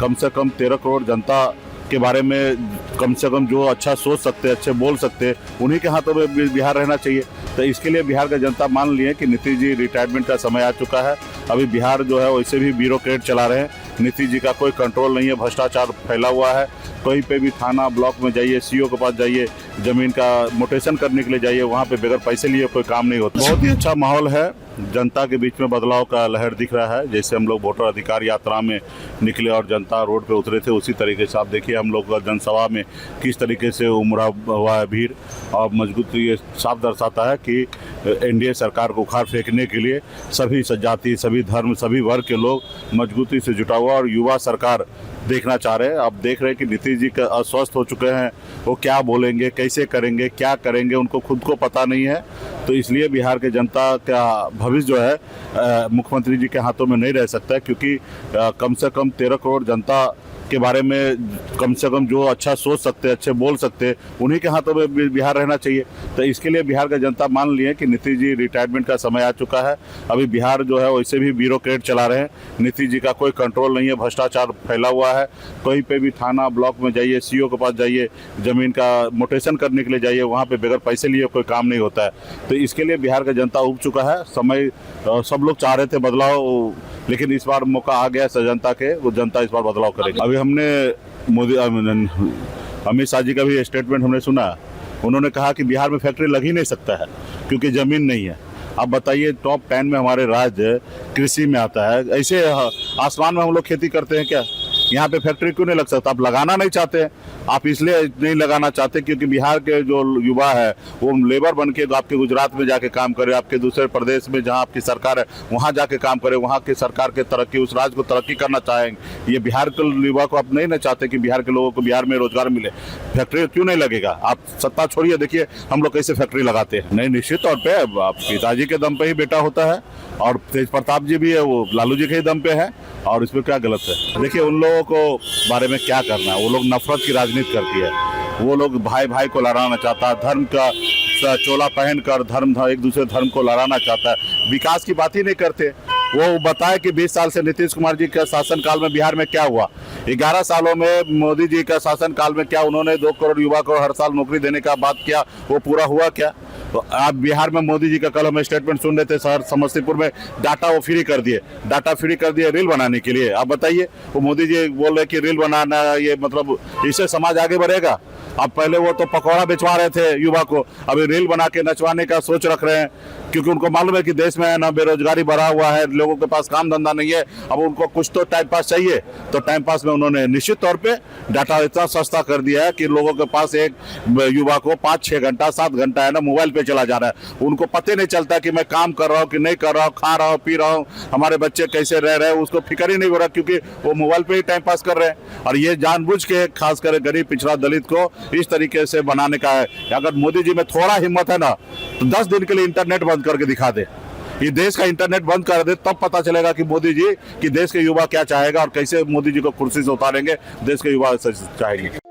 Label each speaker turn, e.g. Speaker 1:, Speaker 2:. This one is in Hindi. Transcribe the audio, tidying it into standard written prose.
Speaker 1: कम से कम 13 करोड़ जनता के बारे में कम से कम जो अच्छा सोच सकते, अच्छे बोल सकते, उन्हीं के हाथों में बिहार रहना चाहिए। तो इसके लिए बिहार का जनता मान लिए कि नीतीश जी रिटायरमेंट का समय आ चुका है। अभी बिहार जो है वैसे भी ब्यूरोक्रेट चला रहे हैं, नीतीश जी का कोई कंट्रोल नहीं है, भ्रष्टाचार फैला हुआ है। कहीं पे भी थाना ब्लॉक में जाइए, सीओ के पास जाइए, जमीन का मोटेशन करने के लिए जाइए, वहाँ पे बगैर पैसे लिए कोई काम नहीं होता। बहुत ही अच्छा माहौल है, जनता के बीच में बदलाव का लहर दिख रहा है। जैसे हम लोग वोटर अधिकार यात्रा में निकले और जनता रोड पे उतरे थे, उसी तरीके से आप देखिए हम लोग जनसभा में किस तरीके से उमड़ा हुआ है भीड़। और मजबूत ये साफ दर्शाता है कि एनडीए सरकार को उखाड़ फेंकने के लिए सभी जाति, सभी धर्म, सभी वर्ग के लोग मजबूती से जुटा हुआ और युवा सरकार देखना चाह रहे हैं। अब देख रहे हैं कि नीतीश जी अस्वस्थ हो चुके हैं, वो क्या बोलेंगे, कैसे करेंगे, क्या करेंगे, उनको खुद को पता नहीं है। तो इसलिए बिहार के जनता का भविष्य जो है मुख्यमंत्री जी के हाथों में नहीं रह सकता है, क्योंकि कम से कम 13 करोड़ जनता के बारे में कम से कम जो अच्छा सोच सकते, अच्छे बोल सकते, उन्हीं के हाथों में बिहार रहना चाहिए। तो इसके लिए बिहार का जनता मान लिए कि नीतीश जी रिटायरमेंट का समय आ चुका है। अभी बिहार जो है वैसे भी ब्यूरोक्रेट चला रहे हैं, नीतीश जी का कोई कंट्रोल नहीं है, भ्रष्टाचार फैला हुआ है। कहीं पे भी थाना ब्लॉक में जाइए, सीओ के पास जाइए, जमीन का मोटेशन करने के लिए जाइए, वहाँ पे बगैर पैसे लिए कोई काम नहीं होता है। तो इसके लिए बिहार का जनता उब चुका है। समय सब लोग चाह रहे थे बदलाव, लेकिन इस बार मौका आ गया जनता के, वो जनता इस बार बदलाव करेगी। अभी हमने अमित शाह जी का भी स्टेटमेंट हमने सुना, उन्होंने कहा कि बिहार में फैक्ट्री लग ही नहीं सकता है क्योंकि ज़मीन नहीं है। अब बताइए, टॉप 10 में हमारे राज्य कृषि में आता है, ऐसे आसमान में हम लोग खेती करते हैं क्या? यहाँ पे फैक्ट्री क्यों नहीं लग सकता? आप लगाना नहीं चाहते हैं, आप इसलिए नहीं लगाना चाहते क्योंकि बिहार के जो युवा है वो लेबर बन के आपके गुजरात में जाके काम करे, आपके दूसरे प्रदेश में जहाँ आपकी सरकार है वहाँ जाके काम करे, वहाँ की सरकार के तरक्की, उस राज्य को तरक्की करना चाहेंगे। ये बिहार के युवा को आप नहीं ना चाहते कि बिहार के लोगों को बिहार में रोजगार मिले? फैक्ट्री क्यों नहीं लगेगा? आप सत्ता छोड़िए, देखिए हम लोग कैसे फैक्ट्री लगाते हैं। नहीं, निश्चित तौर पर आप पिताजी के दम पे ही बेटा होता है, और तेज प्रताप जी भी है, वो लालू जी के ही दम पे है, और इसमें क्या गलत है? देखिए उन लोगों को बारे में क्या करना है, वो लोग नफरत की राजनीति करती है, वो लोग भाई भाई को लड़ाना चाहता है, धर्म का चोला पहनकर धर्म एक दूसरे धर्म को लड़ाना चाहता है, विकास की बात ही नहीं करते। वो बताए कि 20 साल से नीतीश कुमार जी के शासनकाल में बिहार में क्या हुआ, 11 सालों में मोदी जी का शासनकाल में क्या उन्होंने 2 करोड़ युवा को हर साल नौकरी देने का बात किया, वो पूरा हुआ क्या? तो आप बिहार में मोदी जी का कल हमें स्टेटमेंट सुन रहे थे, शहर समस्तीपुर में डाटा वो फ्री कर दिए, डाटा फ्री कर दिए रील बनाने के लिए। आप बताइए, वो मोदी जी बोल रहे कि रील बनाना, ये मतलब इससे समाज आगे बढ़ेगा? अब पहले वो तो पकौड़ा बेचवा रहे थे युवा को, अभी रील बना के नचवाने का सोच रख रहे हैं, क्योंकि उनको मालूम है कि देश में ना बेरोजगारी बढ़ा हुआ है, लोगों के पास काम धंधा नहीं है, अब उनको कुछ तो टाइम पास चाहिए। तो टाइम पास में उन्होंने निश्चित तौर पे डाटा इतना सस्ता कर दिया है कि लोगों के पास एक युवा को 5-6 घंटा 7 घंटा है ना मोबाइल पे चला जा रहा है, उनको पता नहीं चलता कि मैं काम कर रहा हूँ कि नहीं कर रहा हूँ, खा रहा हूँ, पी रहा हूँ, हमारे बच्चे कैसे रह रहे हैं, उसको फिक्र ही नहीं हो रहा, क्योंकि वो मोबाइल पे ही टाइम पास कर रहे हैं। और ये जानबूझ के खासकर गरीब पिछड़ा दलित को इस तरीके से बनाने का है। अगर मोदी जी में थोड़ा हिम्मत है ना तो 10 दिन के लिए इंटरनेट बंद करके दिखा दे, ये देश का इंटरनेट बंद कर दे, तब पता चलेगा कि मोदी जी कि देश के युवा क्या चाहेगा और कैसे मोदी जी को कुर्सी से उतारेंगे, देश के युवा चाहेंगे।